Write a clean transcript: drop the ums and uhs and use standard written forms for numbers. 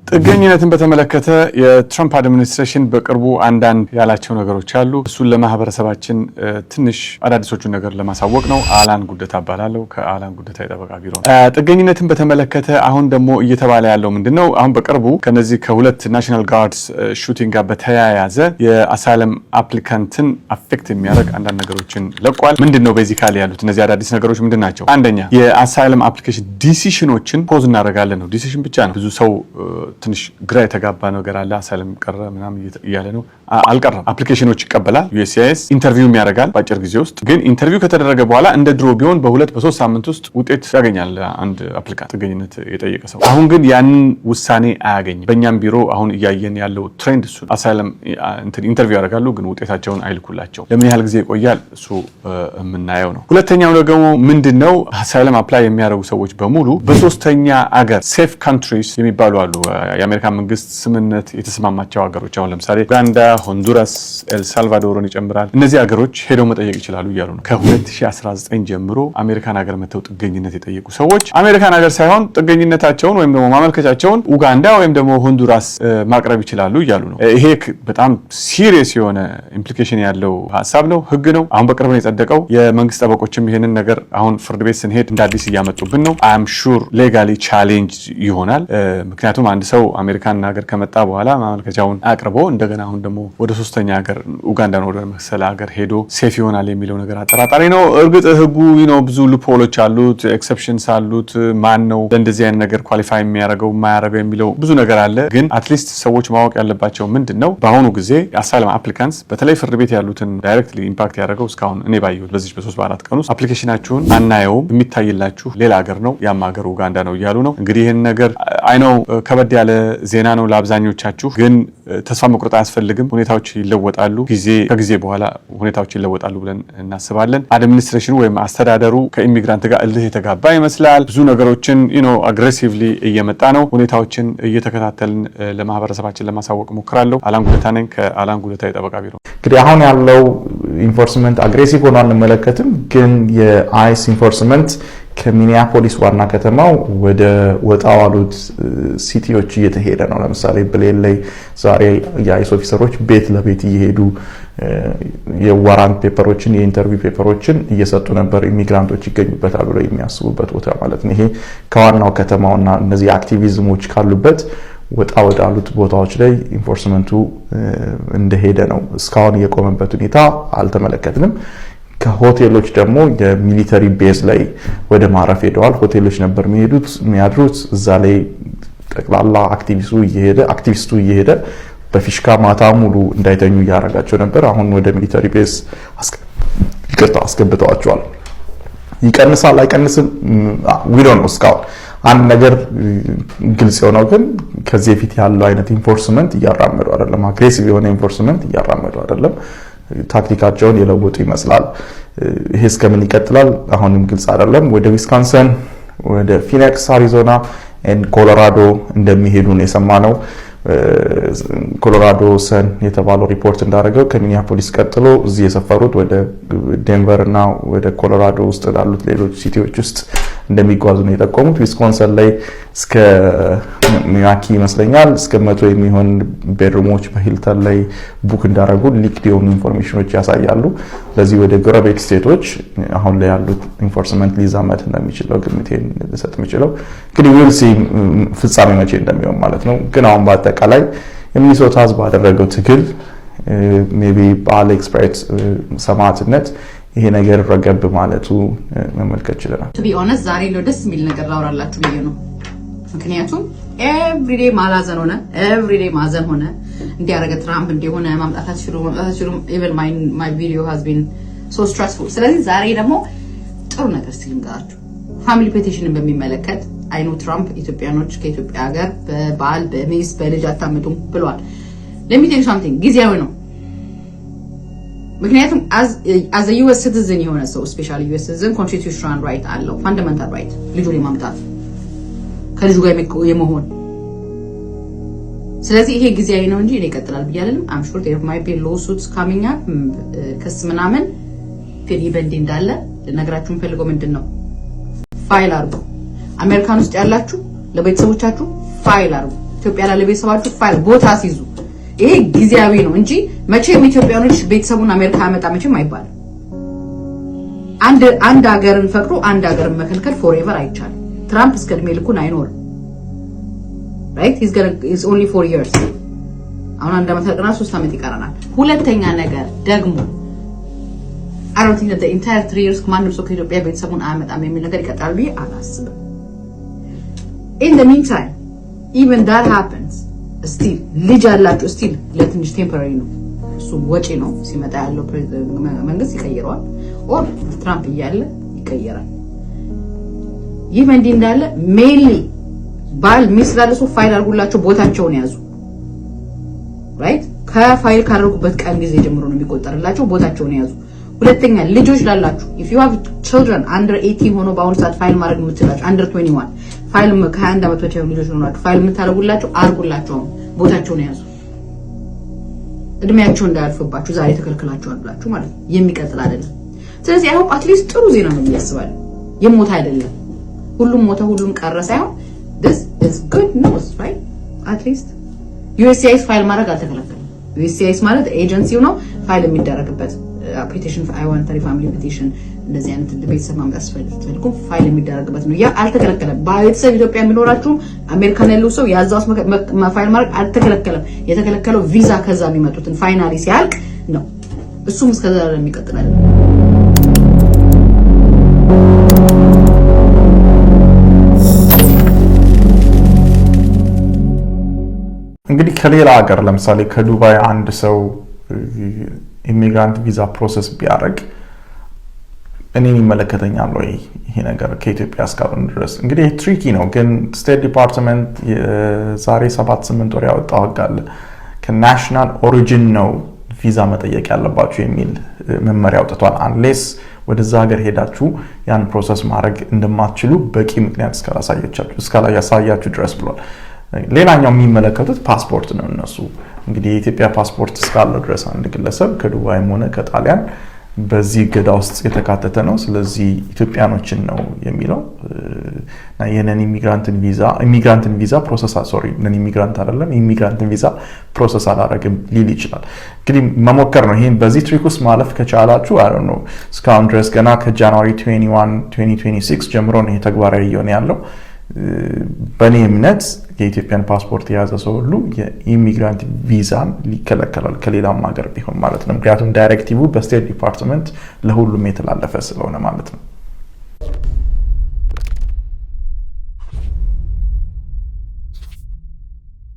ጥገኝነትን በተመለከተ የትራምፕ አድሚኒስትሬሽን በቅርቡ አንዳንድ ያላቸው ነገሮች አሉ። እሱን ለማህበረሰባችን ትንሽ አዳዲሶቹን ነገር ለማሳወቅ ነው። አላን ጉደታ እባላለሁ ከአላን ጉደታ የጠበቃ ቢሮ ነው። ጥገኝነትን በተመለከተ አሁን ደግሞ እየተባለ ያለው ምንድነው? አሁን በቅርቡ ከነዚህ ከሁለት ናሽናል ጋርድስ ሹቲንግ ጋር በተያያዘ የአሳይለም አፕሊካንትን አፌክት የሚያደርግ አንዳንድ ነገሮችን ለቋል። ምንድነው ቤዚካሊ ያሉት እነዚህ አዳዲስ ነገሮች ምንድን ናቸው? አንደኛ የአሳይለም አፕሊኬሽን ዲሲሽኖችን ፖዝ እናደርጋለን ነው። ዲሲሽን ብቻ ነው። ብዙ ሰው ትንሽ ግራ የተጋባ ነገር አለ። አሳይለም ቀረ ምናምን እያለ ነው። አልቀረም። አፕሊኬሽኖች ይቀበላል። USCIS ኢንተርቪው ያደርጋል በአጭር ጊዜ ውስጥ። ግን ኢንተርቪው ከተደረገ በኋላ እንደ ድሮ ቢሆን በ2-3 ሳምንት ውስጥ ውጤት ያገኛል አንድ አፕሊካንት ጥገኝነት የጠየቀ ሰው። አሁን ግን ያንን ውሳኔ አያገኝም። በእኛም ቢሮ አሁን እያየን ያለው ትሬንድ እሱ አሳይለም ኢንተርቪው ያደርጋሉ፣ ግን ውጤታቸውን አይልኩላቸው። ለምን ያህል ጊዜ ይቆያል? እሱ የምናየው ነው። ሁለተኛው ደግሞ ምንድነው? አሳይለም አፕላይ የሚያደርጉ ሰዎች በሙሉ በሶስተኛ አገር ሴፍ ካንትሪስ የሚባሉ አሉ። የአሜሪካ መንግስት ስምምነት የተስማማቸው ሀገሮች አሁን ለምሳሌ ኡጋንዳ፣ ሆንዱራስ፣ ኤልሳልቫዶርን ይጨምራል። እነዚህ ሀገሮች ሄደው መጠየቅ ይችላሉ እያሉ ነው። ከ2019 ጀምሮ አሜሪካን ሀገር መተው ጥገኝነት የጠየቁ ሰዎች አሜሪካን ሀገር ሳይሆን ጥገኝነታቸውን ወይም ደግሞ ማመልከቻቸውን ኡጋንዳ ወይም ደግሞ ሆንዱራስ ማቅረብ ይችላሉ እያሉ ነው። ይሄ በጣም ሲሪየስ የሆነ ኢምፕሊኬሽን ያለው ሀሳብ ነው፣ ህግ ነው። አሁን በቅርብ ነው የጸደቀው። የመንግስት ጠበቆችም ይሄንን ነገር አሁን ፍርድ ቤት ስንሄድ እንደ አዲስ እያመጡብን ነው። አም ሹር ሌጋሊ ቻሌንጅ ይሆናል። ምክንያቱም አንድ ሰው አሜሪካን ሀገር ከመጣ በኋላ ማመልከቻውን አቅርቦ እንደገና አሁን ደግሞ ወደ ሶስተኛ ሀገር ኡጋንዳ ነው ወደ መሰለ ሀገር ሄዶ ሴፍ ይሆናል የሚለው ነገር አጠራጣሪ ነው። እርግጥ ህጉ ብዙ ሉፕሆሎች አሉት፣ ኤክሰፕሽንስ አሉት። ማን ነው ለእንደዚህ አይነት ነገር ኳሊፋይ የሚያደርገው የማያደርገው የሚለው ብዙ ነገር አለ። ግን አትሊስት ሰዎች ማወቅ ያለባቸው ምንድነው በአሁኑ ጊዜ አሳይለም አፕሊካንትስ በተለይ ፍርድ ቤት ያሉትን ዳይሬክትሊ ኢምፓክት ያደረገው እስካሁን እኔ ባየሁት በዚህ በ3-4 ቀን ውስጥ አፕሊኬሽናችሁን አናየውም፣ የሚታይላችሁ ሌላ ሀገር ነው፣ ያም ሀገር ኡጋንዳ ነው እያሉ ነው። እንግዲህ ይህን ነገር አይነው ከበድ ያለ ዜና ነው ለአብዛኞቻችሁ፣ ግን ተስፋ መቁረጥ አያስፈልግም። ሁኔታዎች ይለወጣሉ። ከጊዜ በኋላ ሁኔታዎች ይለወጣሉ ብለን እናስባለን። አድሚኒስትሬሽኑ ወይም አስተዳደሩ ከኢሚግራንት ጋር እልህ የተጋባ ይመስላል። ብዙ ነገሮችን አግሬሲቭሊ እየመጣ ነው። ሁኔታዎችን እየተከታተልን ለማህበረሰባችን ለማሳወቅ ሞክራለሁ። አላን ጉደታ ነኝ ከአላን ጉደታ የጠበቃ ቢሮ። እንግዲህ አሁን ያለው ኢንፎርስመንት አግሬሲቭ ሆኖ አንመለከትም፣ ግን የአይስ ኢንፎርስመንት ከሚኒያፖሊስ ዋና ከተማው ወደ ወጣ ዋሉት ሲቲዎች እየተሄደ ነው። ለምሳሌ ብሌን ላይ ዛሬ የአይስ ኦፊሰሮች ቤት ለቤት እየሄዱ የዋራንት ፔፐሮችን የኢንተርቪው ፔፐሮችን እየሰጡ ነበር፣ ኢሚግራንቶች ይገኙበታል ብለው የሚያስቡበት ቦታ ማለት ነው። ይሄ ከዋናው ከተማውና እነዚህ አክቲቪዝሞች ካሉበት ወጣ ወዳሉት ቦታዎች ላይ ኢንፎርስመንቱ እንደሄደ ነው። እስካሁን የቆመበት ሁኔታ አልተመለከትንም። ከሆቴሎች ደግሞ የሚሊተሪ ቤዝ ላይ ወደ ማረፍ ሄደዋል። ሆቴሎች ነበር የሚያድሩት። እዛ ላይ ጠቅላላ አክቲቪስቱ እየሄደ በፊሽካ ማታ ሙሉ እንዳይተኙ እያደረጋቸው ነበር። አሁን ወደ ሚሊተሪ ቤዝ አስገብተዋቸዋል። ይቀንሳል አይቀንስም ዊዶ ነው። እስካሁን አንድ ነገር ግልጽ የሆነው ግን ከዚህ በፊት ያለው አይነት ኢንፎርስመንት እያራመዱ አይደለም። አግሬሲቭ የሆነ ኢንፎርስመንት እያራመዱ አይደለም። ታክቲካቸውን የለወጡ ይመስላል። ይሄ እስከምን ይቀጥላል አሁንም ግልጽ አይደለም። ወደ ዊስካንሰን፣ ወደ ፊኒክስ አሪዞና እና ኮሎራዶ እንደሚሄዱ ነው የሰማነው። ኮሎራዶ ሰን የተባለው ሪፖርት እንዳደረገው ከሚኒያፖሊስ ቀጥሎ እዚህ የሰፈሩት ወደ ዴንቨር እና ወደ ኮሎራዶ ውስጥ ላሉት ሌሎች ሲቲዎች ውስጥ እንደሚጓዙ ነው የጠቆሙት። ዊስኮንሰን ላይ እስከ ሚያኪ ይመስለኛል እስከ 100 የሚሆን ቤድሩሞች በሂልተን ላይ ቡክ እንዳደረጉ ሊክድ የሆኑ ኢንፎርሜሽኖች ያሳያሉ። ለዚህ ወደ ጎረቤት ስቴቶች አሁን ላይ ያሉት ኢንፎርስመንት ሊዛመት እንደሚችለው ግምቴን ልሰጥ የምችለው እንግዲህ ዊልሲ ፍጻሜ መቼ እንደሚሆን ማለት ነው። ግን አሁን በአጠቃላይ የሚኒሶታ ህዝብ ባደረገው ትግል ሜቢ በአሌክስ ፕራይት ሰማዕትነት ይሄ ነገር ረገብ ማለቱ መመልከት ይችላል። to be honest ዛሬ ነው ደስ የሚል ነገር ላወራላችሁ ብዬ ነው። ምክንያቱም ኤቭሪዴይ ማላዘን ሆነ ኤቭሪዴይ ማዘን ሆነ እንዲያረገ ትራምፕ እንደሆነ ማምጣታችሁ even my video has been so stressful። ስለዚህ ዛሬ ደግሞ ጥሩ ነገር ሲልንጋችሁ ፋሚሊ ፔቲሽንን በሚመለከት አይኖ ትራምፕ ኢትዮጵያኖች ከኢትዮጵያ ሀገር በባል በሚስ በልጅ አታምጡም ብሏል። let me tell you something ጊዜያዊ ነው። ምክንያቱም as a US citizen የሆነ ሰው especially US citizen constitutional right አለው fundamental right ልጁን የማምጣት ከልጁ ጋር የመሆን። ስለዚህ ይሄ ጊዜያዊ ነው እንጂ እኔ ይቀጥላል ብያለሁ። I'm sure there might be lawsuits coming up ክስ ምናምን ግን ኢቨንት እንዳለ ለነገራችሁን ፈልገው ምንድነው ፋይል አርጉ። አሜሪካን ውስጥ ያላችሁ ለቤተሰቦቻችሁ ፋይል አርጉ። ኢትዮጵያ ላለ ቤተሰባችሁ ፋይል ቦታ ሲይዙ ይሄ ጊዜያዊ ነው እንጂ መቼም ኢትዮጵያኖች ቤተሰቡን አሜሪካ ያመጣ መቼም አይባልም። አንድ ሀገርን ፈቅዶ አንድ ሀገርን መከልከል ፎርኤቨር አይቻልም። ትራምፕ እስከ እድሜ ልኩን አይኖርም። right he's only 4 years አሁን አንድ አመት ቀና 3 አመት ይቀራናል። ሁለተኛ ነገር ደግሞ I don't think that the entire 3 years ማንም ሰው ከኢትዮጵያ ቤተሰቡን አያመጣም የሚል ነገር ይቀጥላል ብዬ አላስብም። in the meantime even that happens still ልጅ አላችሁ still ለትንሽ ቴምፖራሪ ነው እሱ ወጪ ነው ሲመጣ ያለው መንግስት ይቀይረዋል or ትራምፕ እያለ ይቀየራል። ይህ እንዲህ እንዳለ mainly ባል ሚስት ላለ ሰው ፋይል አድርጉላቸው ቦታቸውን ያዙ right ከፋይል ካደረጉበት ቀን ጊዜ ጀምሮ ነው የሚቆጠርላቸው ቦታቸውን ያዙ። ሁለተኛ ልጆች ላላችሁ if you have children under 18 ሆኖ በአሁኑ ሰዓት ፋይል ማድረግ የምትችላችሁ under 21 ፋይል ከ21 ዓመት በታች ልጆች ሆናችሁ ፋይል የምታደርጉላቸው አድርጉላቸው ቦታቸውን ያዙ። እድሜያቸው እንዳያልፍባችሁ ዛሬ ተከልክላችኋል ብላችሁ ማለት ነው የሚቀጥል አይደለም። ስለዚህ አሁን አትሊስት ጥሩ ዜና ነው ያስባለሁ። የሞት አይደለም ሁሉም ሞተ ሁሉም ቀረ ሳይሆን this is good news right at least USCIS ፋይል ማድረግ አልተከለከለም። USCIS ማለት ኤጀንሲው ነው ፋይል የሚደረግበት ፔቲሽን I-130 ፋሚሊ ፔቲሽን እንደዚህ አይነት ቤተሰብ ማምጣት ፈልጉ ፋይል የሚደረግበት ነው። ያ አልተከለከለም። በቤተሰብ ኢትዮጵያ የሚኖራችሁ አሜሪካን ያለው ሰው ያዛውስ ፋይል ማድረግ አልተከለከለም። የተከለከለው ቪዛ ከዛ የሚመጡትን ፋይናሊ ሲያልቅ ነው። እሱም እስከዛ የሚቀጥላል። እንግዲህ ከሌላ ሀገር ለምሳሌ ከዱባይ አንድ ሰው ኢሚግራንት ቪዛ ፕሮሰስ ቢያደርግ እኔን ይመለከተኛል ወይ ይሄ ነገር ከኢትዮጵያ እስካሁን ድረስ? እንግዲህ ትሪኪ ነው፣ ግን ስቴት ዲፓርትመንት ዛሬ 7-8 ወር ያወጣው ህግ አለ። ከናሽናል ኦሪጂን ነው ቪዛ መጠየቅ ያለባችሁ የሚል መመሪያ አውጥቷል። አንሌስ ወደዛ ሀገር ሄዳችሁ ያን ፕሮሰስ ማድረግ እንደማትችሉ በቂ ምክንያት እስካላሳያችሁ ድረስ ብሏል። ሌላኛው የሚመለከቱት ፓስፖርት ነው። እነሱ እንግዲህ የኢትዮጵያ ፓስፖርት እስካለው ድረስ አንድ ግለሰብ ከዱባይም ሆነ ከጣሊያን በዚህ ገዳ ውስጥ የተካተተ ነው። ስለዚህ ኢትዮጵያኖችን ነው የሚለው እና የነን ኢሚግራንትን ቪዛ ፕሮሰስ ነን ኢሚግራንት አይደለም ኢሚግራንትን ቪዛ ፕሮሰስ አላደረግም ሊል ይችላል። እንግዲህ መሞከር ነው። ይሄን በዚህ ትሪክ ውስጥ ማለፍ ከቻላችሁ አይ ዶንት ኖ እስካሁን ድረስ ገና ከጃንዋሪ 21 2026 ጀምሮ ነው ተግባራዊ እየሆነ ያለው። በእኔ እምነት የኢትዮጵያን ፓስፖርት የያዘ ሰው ሁሉ የኢሚግራንት ቪዛን ሊከለከላል ከሌላም ሀገር ቢሆን ማለት ነው። ምክንያቱም ዳይሬክቲቭ በስቴት ዲፓርትመንት ለሁሉም የተላለፈ ስለሆነ ማለት ነው።